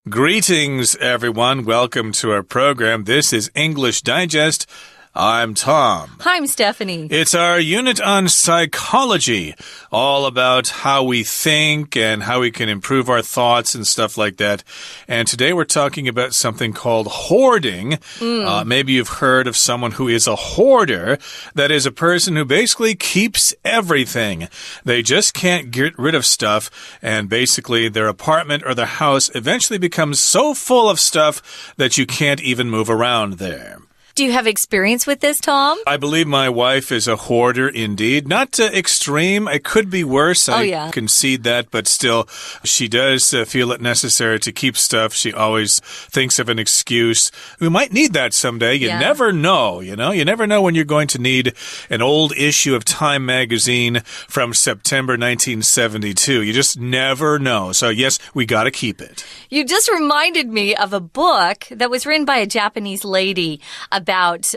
Greetings, everyone. Welcome to our program. This is English Digest. I'm Tom. Hi, I'm Stephanie. It's our unit on psychology, all about how we think and how we can improve our thoughts and stuff like that. And today we're talking about something called hoarding. Maybe you've heard of someone who is a hoarder. That is a person who basically keeps everything. They just can't get rid of stuff, and basically their apartment or their house eventually becomes so full of stuff that you can't even move around there. Do you have experience with this, Tom? I believe my wife is a hoarder indeed. Not extreme. It could be worse. I concede that, but still, she does feel it necessary to keep stuff. She always thinks of an excuse. We might need that someday. You never know, you know? You never know when you're going to need an old issue of Time magazine from September 1972. You just never know. So, yes, we got to keep it. You just reminded me of a book that was written by a Japanese lady about,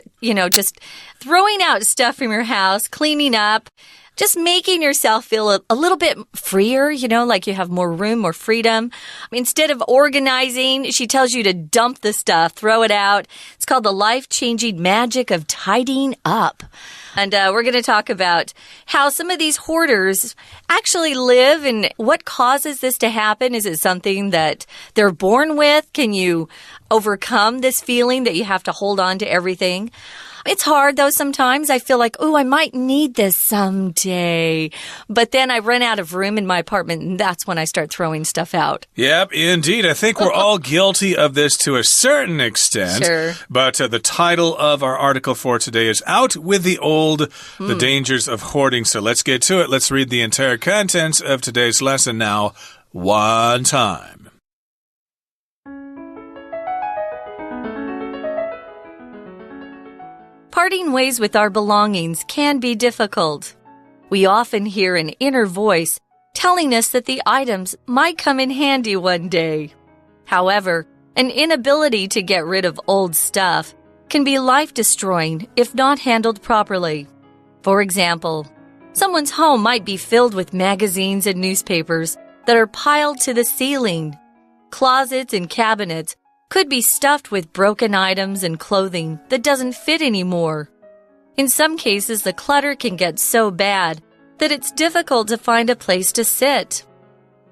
just throwing out stuff from your house, cleaning up, just making yourself feel a little bit freer, like you have more room, more freedom. Instead of organizing, she tells you to dump the stuff, throw it out. It's called the life-changing magic of tidying up. And we're going to talk about how some of these hoarders actually live and what causes this to happen. Is it something that they're born with? Can you overcome this feeling that you have to hold on to everything? It's hard, though, sometimes. I feel like, I might need this someday. But then I run out of room in my apartment, and that's when I start throwing stuff out. Yep, indeed. I think we're all guilty of this to a certain extent. Sure. But the title of our article for today is Out with the Old, The Dangers of Hoarding. So let's get to it. Let's read the entire contents of today's lesson now, one time. Parting ways with our belongings can be difficult. We often hear an inner voice telling us that the items might come in handy one day. However, an inability to get rid of old stuff can be life-destroying if not handled properly. For example, someone's home might be filled with magazines and newspapers that are piled to the ceiling. Closets and cabinets could be stuffed with broken items and clothing that doesn't fit anymore. In some cases, the clutter can get so bad that it's difficult to find a place to sit.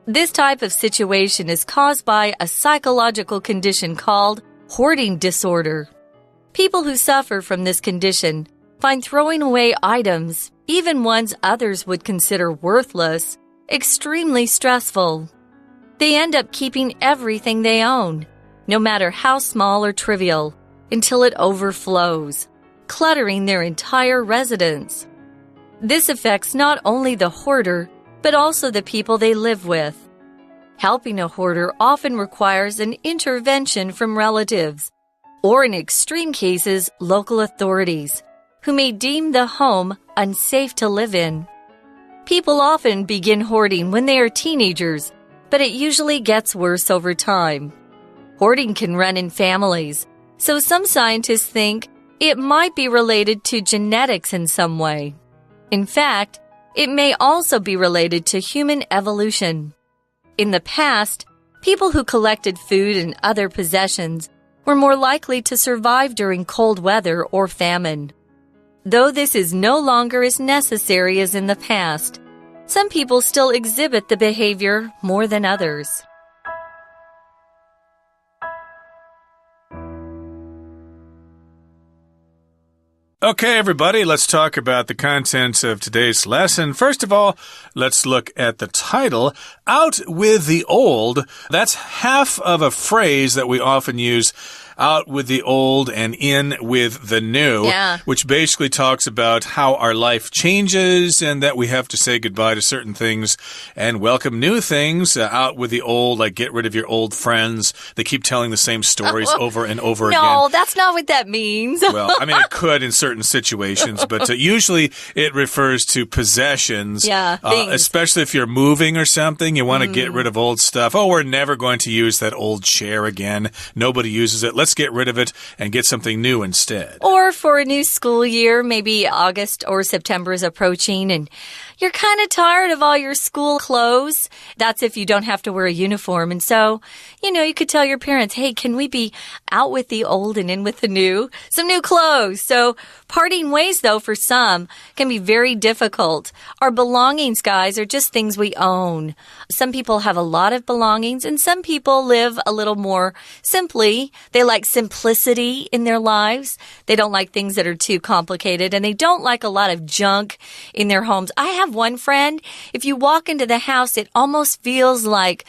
This type of situation is caused by a psychological condition called hoarding disorder. People who suffer from this condition find throwing away items, even ones others would consider worthless, extremely stressful. They end up keeping everything they own, no matter how small or trivial, until it overflows, cluttering their entire residence. This affects not only the hoarder, but also the people they live with. Helping a hoarder often requires an intervention from relatives, or in extreme cases, local authorities, who may deem the home unsafe to live in. People often begin hoarding when they are teenagers, but it usually gets worse over time. Hoarding can run in families, so some scientists think it might be related to genetics in some way. In fact, it may also be related to human evolution. In the past, people who collected food and other possessions were more likely to survive during cold weather or famine. Though this is no longer as necessary as in the past, some people still exhibit the behavior more than others. Okay, everybody, let's talk about the contents of today's lesson. First of all, let's look at the title, Out with the Old. That's half of a phrase that we often use, out with the old and in with the new, which basically talks about how our life changes and that we have to say goodbye to certain things and welcome new things. Out with the old, like get rid of your old friends. They keep telling the same stories over and over again. No, that's not what that means. Well, I mean, it could in certain situations, but usually it refers to possessions. Especially if you're moving or something, you want to get rid of old stuff. Oh, we're never going to use that old chair again. Nobody uses it. Let's get rid of it and get something new instead. Or for a new school year, maybe August or September is approaching and you're kind of tired of all your school clothes. That's if you don't have to wear a uniform. And so, you could tell your parents, hey, can we be out with the old and in with the new? Some new clothes. So parting ways, though, for some can be very difficult. Our belongings, guys, are just things we own. Some people have a lot of belongings, and some people live a little more simply. They like simplicity in their lives. They don't like things that are too complicated, and they don't like a lot of junk in their homes. I have one friend, if you walk into the house, it almost feels like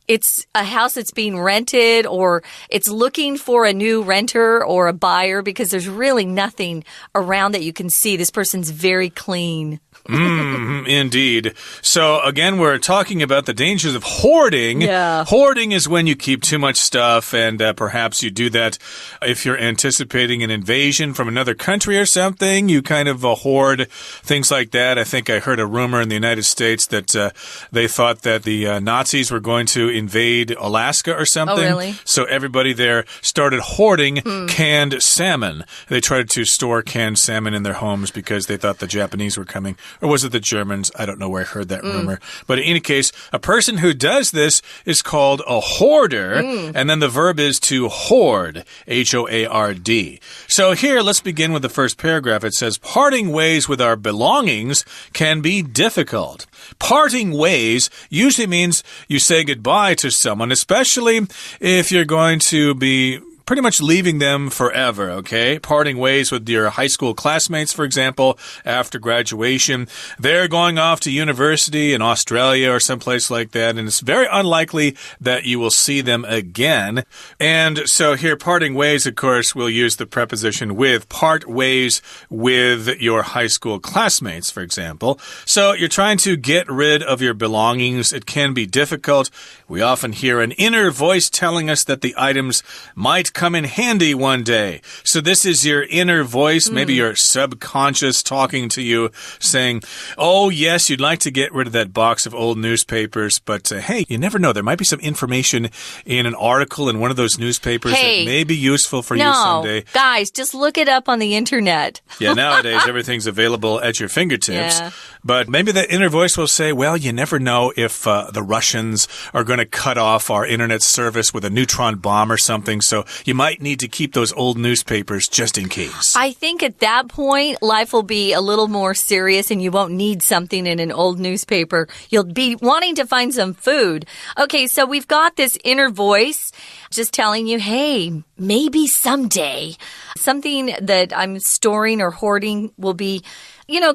it's a house that's being rented, or it's looking for a new renter or a buyer because there's really nothing around that you can see. This person's very clean. Indeed. So again, we're talking about the dangers of hoarding. Yeah. Hoarding is when you keep too much stuff, and perhaps you do that if you're anticipating an invasion from another country or something. You kind of hoard things like that. I think I heard a rumor in the United States that they thought that the Nazis were going to invade Alaska or something. Oh, really? So everybody there started hoarding canned salmon. They tried to store canned salmon in their homes because they thought the Japanese were coming. Or was it the Germans? I don't know where I heard that rumor. But in any case, a person who does this is called a hoarder. And then the verb is to hoard. H-O-A-R-D. So here, let's begin with the first paragraph. It says, parting ways with our belongings can be difficult. Parting ways usually means you say goodbye to someone, especially if you're going to be pretty much leaving them forever, okay? Parting ways with your high school classmates, for example, after graduation. They're going off to university in Australia or someplace like that, and it's very unlikely that you will see them again. And so here, parting ways, of course, we'll use the preposition with. Part ways with your high school classmates, for example. So you're trying to get rid of your belongings. It can be difficult. We often hear an inner voice telling us that the items might come in handy one day. So this is your inner voice, maybe your subconscious talking to you, saying, oh, yes, you'd like to get rid of that box of old newspapers, but hey, you never know. There might be some information in an article in one of those newspapers that may be useful for you someday. Guys, just look it up on the internet. Yeah, nowadays everything's available at your fingertips. Yeah. But maybe that inner voice will say, well, you never know if the Russians are going to cut off our internet service with a neutron bomb or something, so you might need to keep those old newspapers just in case. I think at that point, life will be a little more serious and you won't need something in an old newspaper. You'll be wanting to find some food. Okay, so we've got this inner voice just telling you, hey, maybe someday something that I'm storing or hoarding will be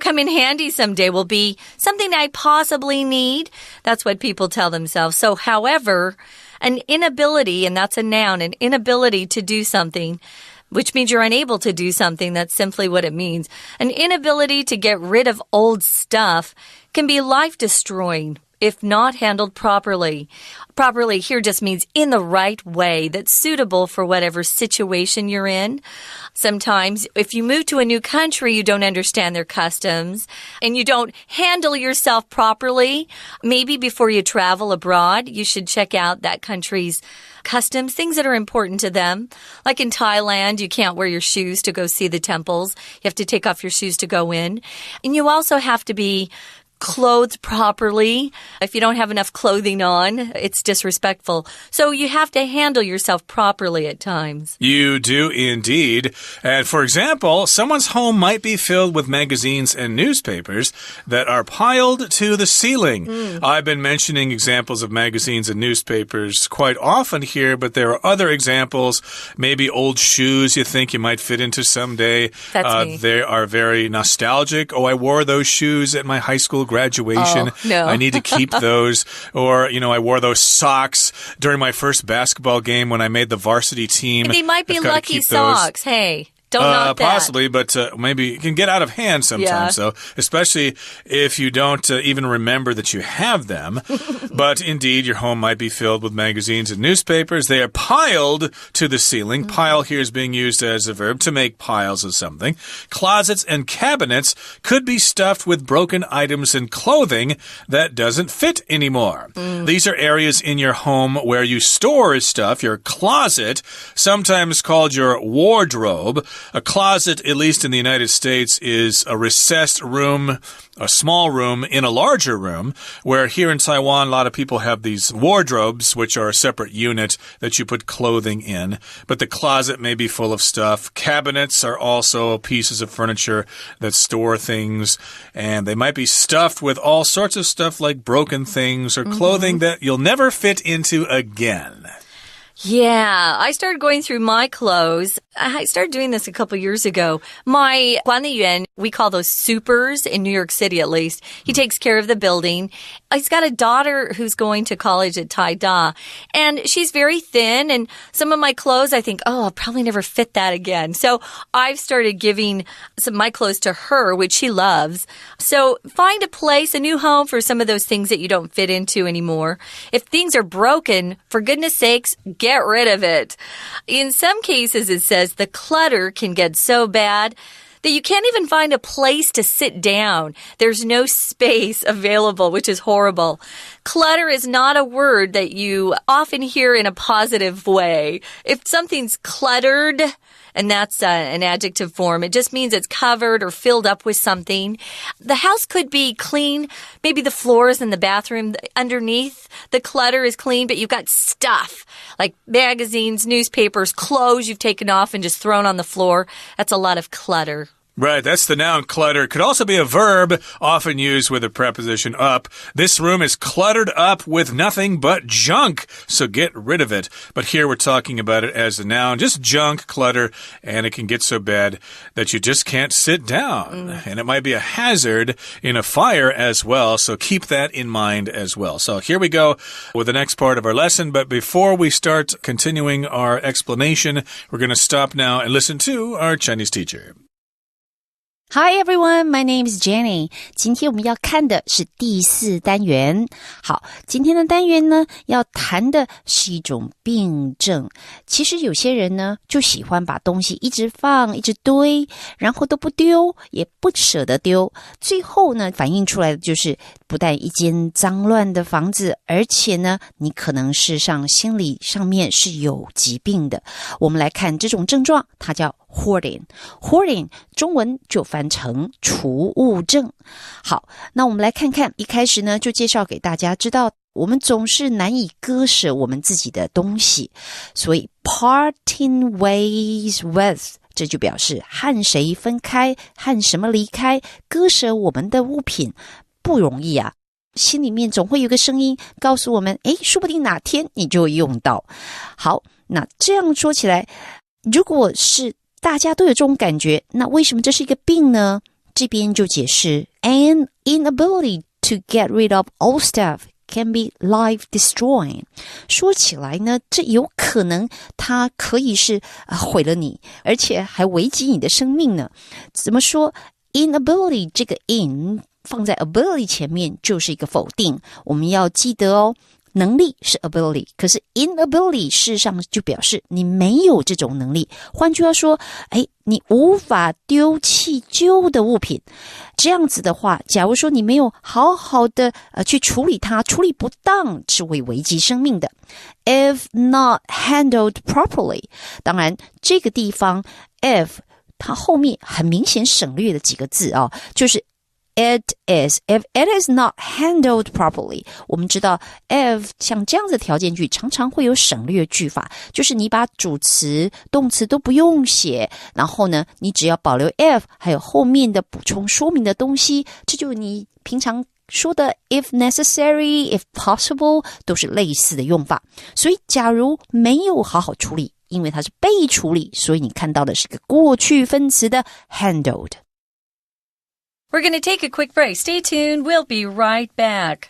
come in handy someday, will be something I possibly need. That's what people tell themselves. So, however, an inability, and that's a noun, an inability to do something, which means you're unable to do something. That's simply what it means. An inability to get rid of old stuff can be life-destroying if not handled properly. Properly here just means in the right way that's suitable for whatever situation you're in. Sometimes if you move to a new country, you don't understand their customs and you don't handle yourself properly. Maybe before you travel abroad, you should check out that country's customs, things that are important to them. Like in Thailand, you can't wear your shoes to go see the temples. You have to take off your shoes to go in. And you also have to be clothed properly. If you don't have enough clothing on, it's disrespectful. So you have to handle yourself properly at times. You do indeed. And for example, someone's home might be filled with magazines and newspapers that are piled to the ceiling. I've been mentioning examples of magazines and newspapers quite often here, but there are other examples. Maybe old shoes you think you might fit into someday. That's me. They are very nostalgic. Oh, I wore those shoes at my high school graduation. Oh, no. I need to keep those. Or, I wore those socks during my first basketball game when I made the varsity team. They might be lucky socks. Hey. Don't knock that. Possibly, but maybe it can get out of hand sometimes. So, especially if you don't even remember that you have them. But indeed, your home might be filled with magazines and newspapers. They are piled to the ceiling. Pile here is being used as a verb to make piles of something. Closets and cabinets could be stuffed with broken items and clothing that doesn't fit anymore. These are areas in your home where you store stuff, your closet, sometimes called your wardrobe. A closet, at least in the United States, is a recessed room, a small room in a larger room, where here in Taiwan, a lot of people have these wardrobes, which are a separate unit that you put clothing in. But the closet may be full of stuff. Cabinets are also pieces of furniture that store things, and they might be stuffed with all sorts of stuff like broken things or clothing that you'll never fit into again. Yeah, I started going through my clothes. I started doing this a couple years ago. My 管理员, we call those supers in New York City at least. He takes care of the building. He's got a daughter who's going to college at Taida, and she's very thin, and some of my clothes I think, oh, I'll probably never fit that again. So I've started giving some of my clothes to her, which she loves. So find a place, a new home for some of those things that you don't fit into anymore. If things are broken, for goodness sakes, get rid of it. In some cases, it says the clutter can get so bad that you can't even find a place to sit down. There's no space available, which is horrible. Clutter is not a word that you often hear in a positive way. If something's cluttered, and that's an adjective form, it just means it's covered or filled up with something. The house could be clean. Maybe the floors in the bathroom underneath the clutter is clean, but you've got stuff like magazines, newspapers, clothes you've taken off and just thrown on the floor. That's a lot of clutter. Right, that's the noun clutter. Could also be a verb, often used with a preposition up. This room is cluttered up with nothing but junk, so get rid of it. But here we're talking about it as a noun, just junk, clutter, and it can get so bad that you just can't sit down. And it might be a hazard in a fire as well, so keep that in mind as well. So here we go with the next part of our lesson, but before we start continuing our explanation, we're going to stop now and listen to our Chinese teacher. Hi everyone, my name is Jenny. 今天我们要看的是第4单元。好，今天的单元呢，要谈的是一种病症。其实有些人呢，就喜欢把东西一直放，一直堆，然后都不丢，也不舍得丢。最后呢，反映出来的就是不但一间脏乱的房子，而且呢，你可能事实上心理上面是有疾病的。我们来看这种症状，它叫Hoarding 中文就翻成储物症。好，那我们来看看，一开始呢就介绍给大家知道，我们总是难以割舍我们自己的东西，所以 parting ways with 这就表示和谁分开，和什么离开，割舍我们的物品不容易啊。心里面总会有个声音告诉我们，说不定哪天你就会用到。好，那这样说起来，如果是大家都有这种感觉，那为什么这是一个病呢？这边就解释 An inability to get rid of old stuff can be life-destroying. 说起来呢，这有可能它可以是毁了你，而且还危及你的生命呢。怎么说 ？Inability 这个 in 放在 ability 前面就是一个否定，我们要记得哦。能力是 ability， 可是 inability 事实上就表示你没有这种能力。换句话说，你无法丢弃旧的物品。这样子的话，假如说你没有好好的去处理它，处理不当是会危及生命的。If not handled properly， 当然这个地方 if 它后面很明显省略了几个字啊，就是It if it is not handled properly， 我们知道 if 像这样子的条件句常常会有省略句法，就是你把主词、动词都不用写，然后呢，你只要保留 if 还有后面的补充说明的东西，这就你平常说的 if necessary, if possible 都是类似的用法。所以假如没有好好处理，因为它是被处理，所以你看到的是个过去分词的 handled。We're going to take a quick break. Stay tuned. We'll be right back.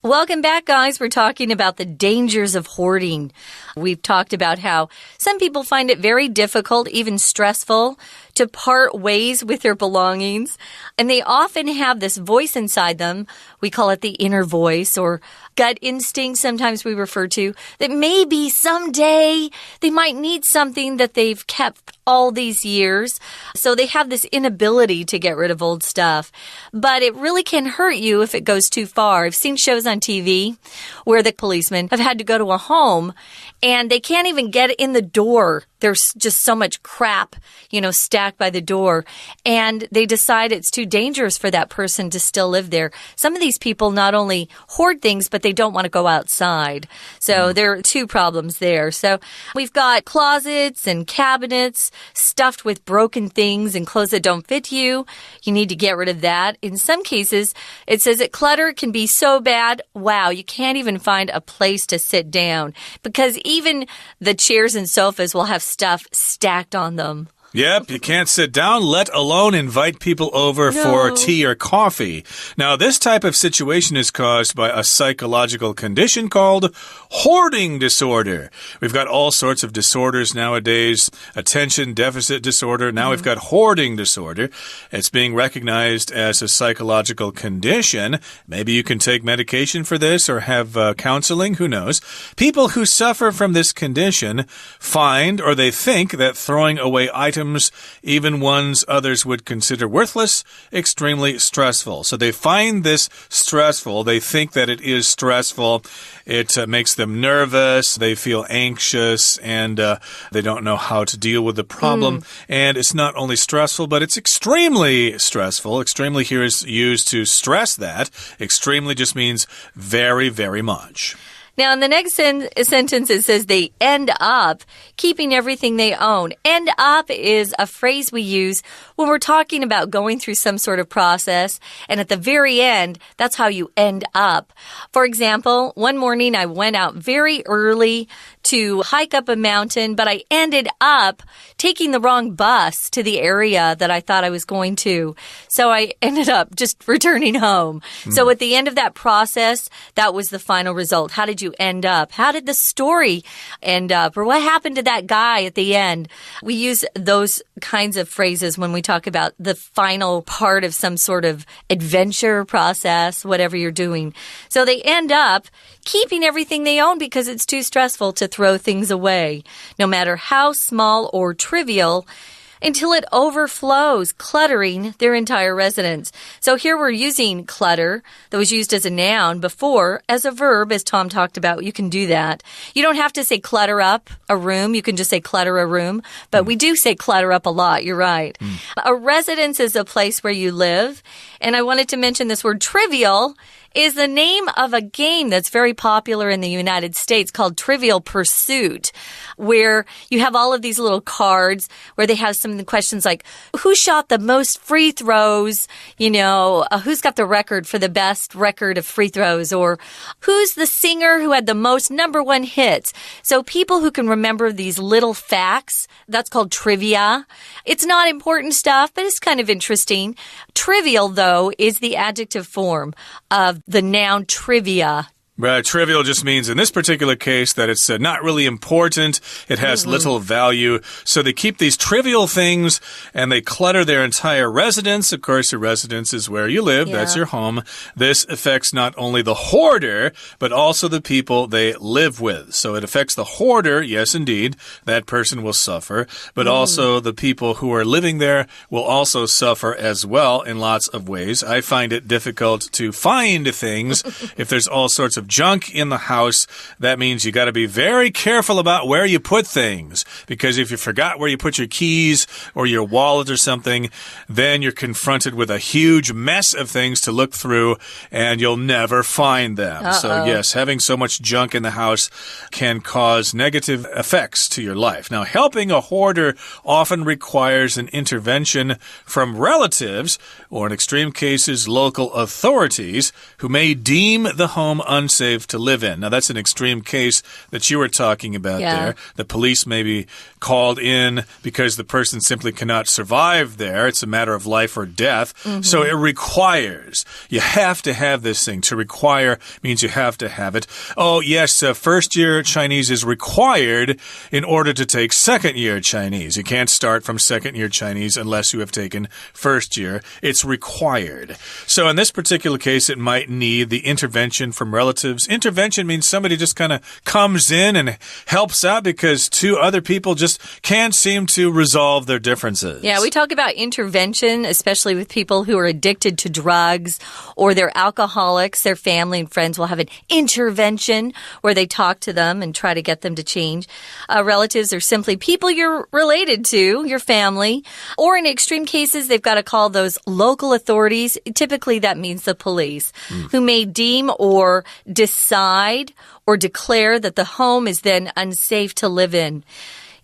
Welcome back, guys. We're talking about the dangers of hoarding. We've talked about how some people find it very difficult, even stressful, to part ways with their belongings. And they often have this voice inside them. We call it the inner voice or gut instinct, sometimes we refer to, that maybe someday they might need something that they've kept all these years. So they have this inability to get rid of old stuff. But it really can hurt you if it goes too far. I've seen shows on TV where the policemen have had to go to a home and they can't even get in the door. There's just so much crap, stacked by the door. And they decide it's too dangerous for that person to still live there. Some of these people not only hoard things, but they don't want to go outside. So there are two problems there. So we've got closets and cabinets stuffed with broken things and clothes that don't fit you. You need to get rid of that. In some cases, it says that clutter can be so bad, wow, you can't even find a place to sit down because even the chairs and sofas will have stuff stacked on them. Yep, you can't sit down, let alone invite people over for tea or coffee. Now, this type of situation is caused by a psychological condition called hoarding disorder. We've got all sorts of disorders nowadays. Attention deficit disorder. Now we've got hoarding disorder. It's being recognized as a psychological condition. Maybe you can take medication for this or have counseling. Who knows? People who suffer from this condition find or they think that throwing away items, even ones others would consider worthless, extremely stressful. So they find this stressful. They think that it is stressful. It makes them nervous. They feel anxious and they don't know how to deal with the problem. And it's not only stressful, but it's extremely stressful. Extremely here is used to stress that. Extremely just means very, very much. Now, in the next sentence, it says they end up keeping everything they own. End up is a phrase we use when we're talking about going through some sort of process. And at the very end, that's how you end up. For example, one morning I went out very early to hike up a mountain, but I ended up taking the wrong bus to the area that I thought I was going to. So I ended up just returning home. So at the end of that process, that was the final result. How did you end up? How did the story end up? Or what happened to that guy at the end? We use those kinds of phrases when we talk about the final part of some sort of adventure process, whatever you're doing. So they end up keeping everything they own because it's too stressful to throw things away, no matter how small or trivial, until it overflows, cluttering their entire residence. So here we're using clutter that was used as a noun before as a verb, as Tom talked about. You can do that. You don't have to say clutter up a room. You can just say clutter a room. But we do say clutter up a lot. You're right. A residence is a place where you live. And I wanted to mention this word trivial is the name of a game that's very popular in the United States called Trivial Pursuit, where you have all of these little cards where they have some of the questions like, who shot the most free throws? Who's got the record for the best record of free throws? Or who's the singer who had the most #1 hits? So people who can remember these little facts, that's called trivia. It's not important stuff, but it's kind of interesting. Trivial, though, is the adjective form of the noun trivia. Trivial just means in this particular case that it's not really important. It has little value. So they keep these trivial things and they clutter their entire residence. Of course, your residence is where you live. That's your home. This affects not only the hoarder, but also the people they live with. So it affects the hoarder. Yes, indeed. That person will suffer. But also the people who are living there will also suffer as well in lots of ways. I find it difficult to find things if there's all sorts of junk in the house. That means you got to be very careful about where you put things, because if you forgot where you put your keys or your wallet or something, then you're confronted with a huge mess of things to look through and you'll never find them. So yes, having so much junk in the house can cause negative effects to your life. Now, helping a hoarder often requires an intervention from relatives or in extreme cases local authorities who may deem the home unsafe unsafe to live in. Now, that's an extreme case that you were talking about there. The police may be called in because the person simply cannot survive there. It's a matter of life or death. So it requires. You have to have this thing. To require means you have to have it. Oh, yes, first-year Chinese is required in order to take second-year Chinese. You can't start from second-year Chinese unless you have taken first year. It's required. So in this particular case, it might need the intervention from relatives. Intervention means somebody just kind of comes in and helps out because two other people just can't seem to resolve their differences. Yeah, we talk about intervention, especially with people who are addicted to drugs or they're alcoholics. Their family and friends will have an intervention where they talk to them and try to get them to change. Relatives are simply people you're related to, your family, or in extreme cases, they've got to call those local authorities. Typically, that means the police, who may deem or decide or declare that the home is then unsafe to live in.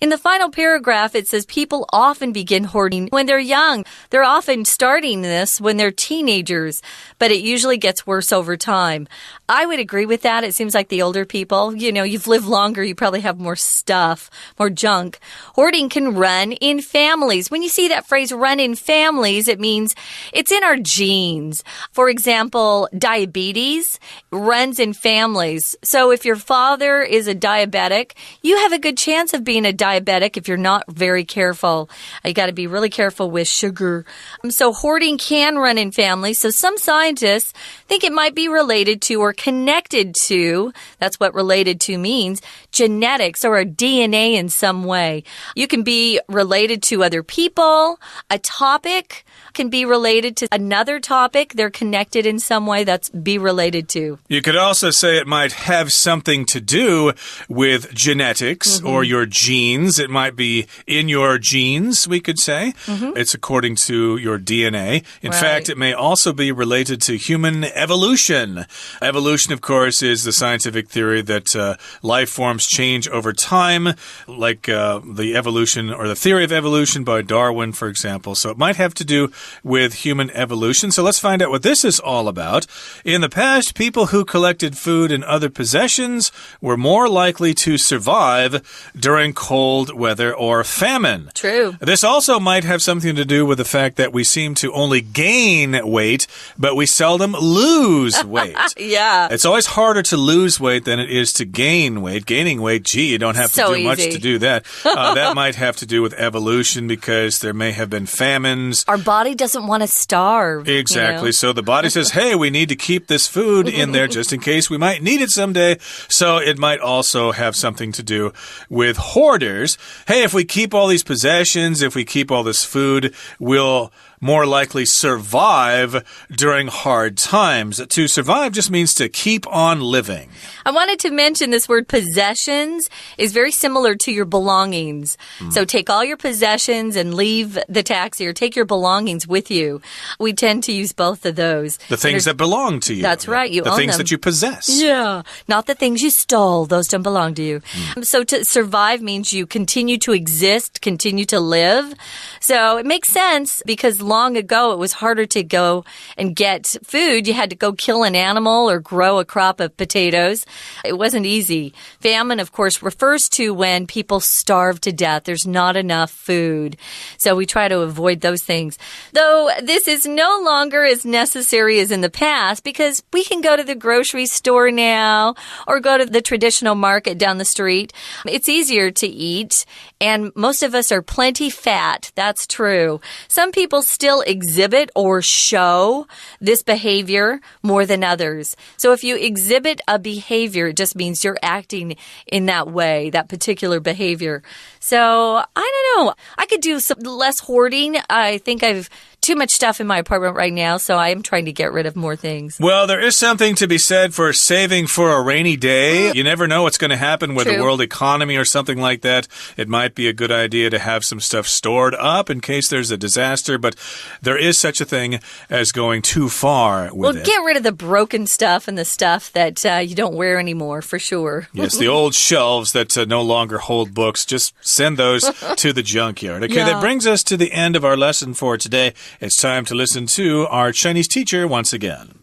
In the final paragraph, it says people often begin hoarding when they're young. They're often starting this when they're teenagers, but it usually gets worse over time. I would agree with that. It seems like the older people, you've lived longer, you probably have more stuff, more junk. Hoarding can run in families. When you see that phrase run in families, it means it's in our genes. For example, diabetes runs in families. So if your father is a diabetic, you have a good chance of being a diabetic if you're not very careful. You got to be really careful with sugar. So hoarding can run in families. So some scientists think it might be related to or connected to, that's what related to means, genetics or a DNA in some way. You can be related to other people. A topic can be related to another topic. They're connected in some way. That's be related to. You could also say it might have something to do with genetics or your genes. It might be in your genes, we could say. It's according to your DNA. In fact, it may also be related to human evolution. Evolution, of course, is the scientific theory that life forms change over time, like the evolution or the theory of evolution by Darwin, for example. So it might have to do with human evolution. So let's find out what this is all about. In the past, people who collected food and other possessions were more likely to survive during cold weather or famine. True. This also might have something to do with the fact that we seem to only gain weight, but we seldom lose weight. Yeah. It's always harder to lose weight than it is to gain weight. Gaining weight, gee, you don't have to do much to do that. That might have to do with evolution because there may have been famines. Our body doesn't want to starve. Exactly. So the body says, hey, we need to keep this food in there just in case we might need it someday. So it might also have something to do with hoarders. Hey, if we keep all these possessions, if we keep all this food, we'll more likely survive during hard times. To survive just means to keep on living. I wanted to mention this word possessions is very similar to your belongings. So take all your possessions and leave the taxi or take your belongings with you. We tend to use both of those. The things that belong to you. That's right. You own them. The things that you possess. Yeah. Not the things you stole. Those don't belong to you. So to survive means you continue to exist, continue to live. So it makes sense because long ago it was harder to go and get food. You had to go kill an animal or grow a crop of potatoes. It wasn't easy. Famine, of course, refers to when people starve to death. There's not enough food. So we try to avoid those things. Though this is no longer as necessary as in the past because we can go to the grocery store now or go to the traditional market down the street. It's easier to eat and most of us are plenty fat. That's true. Some people still exhibit or show this behavior more than others. So if you exhibit a behavior, it just means you're acting in that way, that particular behavior. So I don't know. I could do some less hoarding. I think I've too much stuff in my apartment right now, so I am trying to get rid of more things. Well, there is something to be said for saving for a rainy day. You never know what's going to happen with the world economy or something like that. It might be a good idea to have some stuff stored up in case there's a disaster, but there is such a thing as going too far with it. Get rid of the broken stuff and the stuff that you don't wear anymore, for sure. Yes, the old shelves that no longer hold books, just send those to the junkyard. Okay, that brings us to the end of our lesson for today. It's time to listen to our Chinese teacher once again.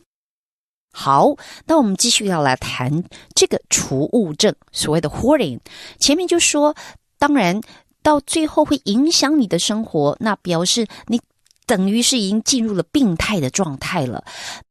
好，那我们继续要来谈这个储物症，所谓的 hoarding。前面就说，当然到最后会影响你的生活，那表示你等于是已经进入了病态的状态了。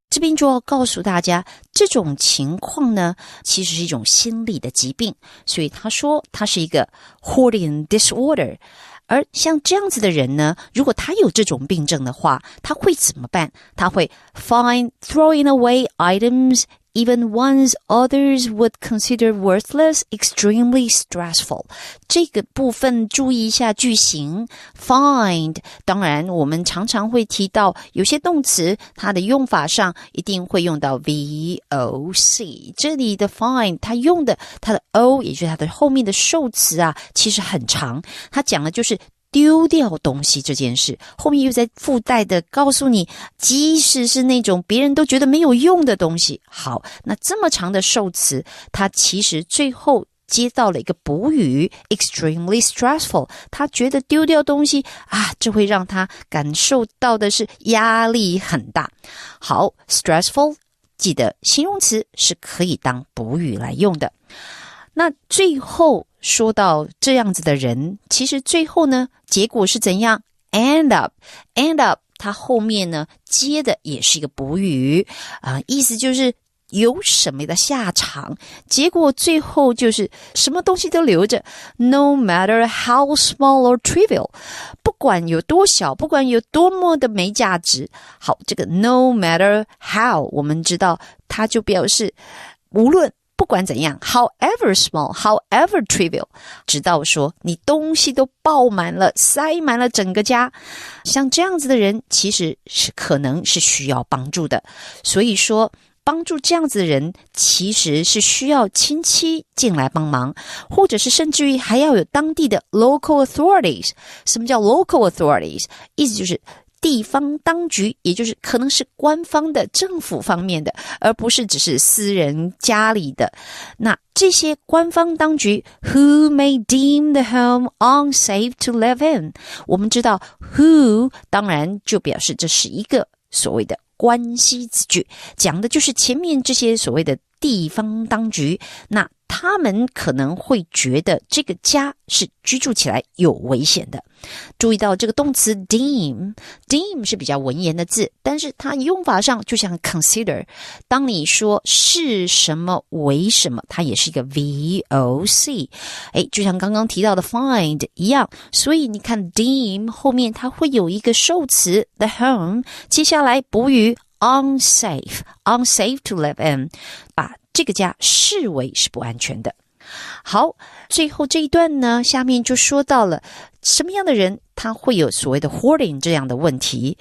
这边就要告诉大家，这种情况呢，其实是一种心理的疾病，所以他说它是一个 hoarding disorder。而像这样子的人呢，如果他有这种病症的话，他会怎么办？他会 find throwing away items even ones others would consider worthless extremely stressful. 这个部分注意一下句型 find， 当然我们常常会提到有些动词它的用法上一定会用到 VOC， 这里的 find 它用的它的 O 也就是它的后面的受词啊，其实很长，它讲的就是丢掉东西这件事，后面又在附带的告诉你，即使是那种别人都觉得没有用的东西。好，那这么长的受词，它其实最后接到了一个补语 extremely stressful， 他觉得丢掉东西啊，这会让他感受到的是压力很大。好 stressful 记得形容词是可以当补语来用的。那最后说到这样子的人，其实最后呢，结果是怎样 end up 它后面呢接的也是一个补语意思就是有什么的下场，结果最后就是什么东西都留着 no matter how small or trivial， 不管有多小，不管有多么的没价值。好，这个 no matter how 我们知道它就表示无论不管怎样 however small however trivial， 直到说你东西都爆满了，塞满了整个家，像这样子的人其实是可能是需要帮助的。所以说帮助这样子的人其实是需要亲戚进来帮忙，或者是甚至于还要有当地的 local authorities。 什么叫 local authorities？ 意思就是地方当局，也就是可能是官方的政府方面的，而不是只是私人家里的。那这些官方当局 who may deem the home unsafe to live in， 我们知道 who 当然就表示这是一个所谓的关系子句，讲的就是前面这些所谓的地方当局，那他们可能会觉得这个家是居住起来有危险的。注意到这个动词 deem 是比较文言的字，但是它用法上就像 consider， 当你说是什么为什么，它也是一个 VOC， 就像刚刚提到的 find 一样。所以你看 deem 后面它会有一个受词 the home， 接下来补语unsafe to live in， 把这个家视为是不安全的。好，最后这一段呢，下面就说到了什么样的人他会有所谓的 hoarding 这样的问题。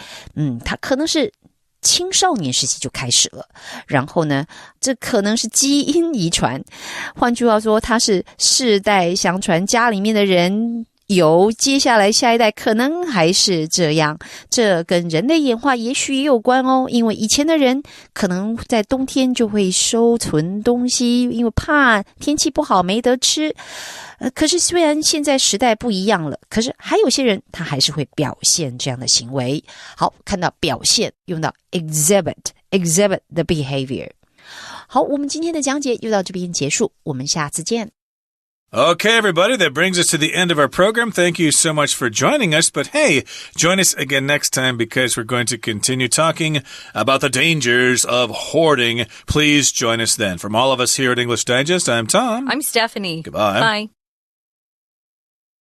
他可能是青少年时期就开始了，然后呢，这可能是基因遗传，换句话说，他是世代相传，家里面的人有，接下来下一代可能还是这样。这跟人类演化也许也有关哦，因为以前的人可能在冬天就会收存东西，因为怕天气不好没得吃。可是虽然现在时代不一样了，可是还有些人他还是会表现这样的行为。好，看到表现用到 exhibit the behavior。 好，我们今天的讲解就到这边结束，我们下次见。Okay, everybody, that brings us to the end of our program. Thank you so much for joining us. But hey, join us again next time because we're going to continue talking about the dangers of hoarding. Please join us then. From all of us here at English Digest, I'm Tom. I'm Stephanie. Goodbye. Bye.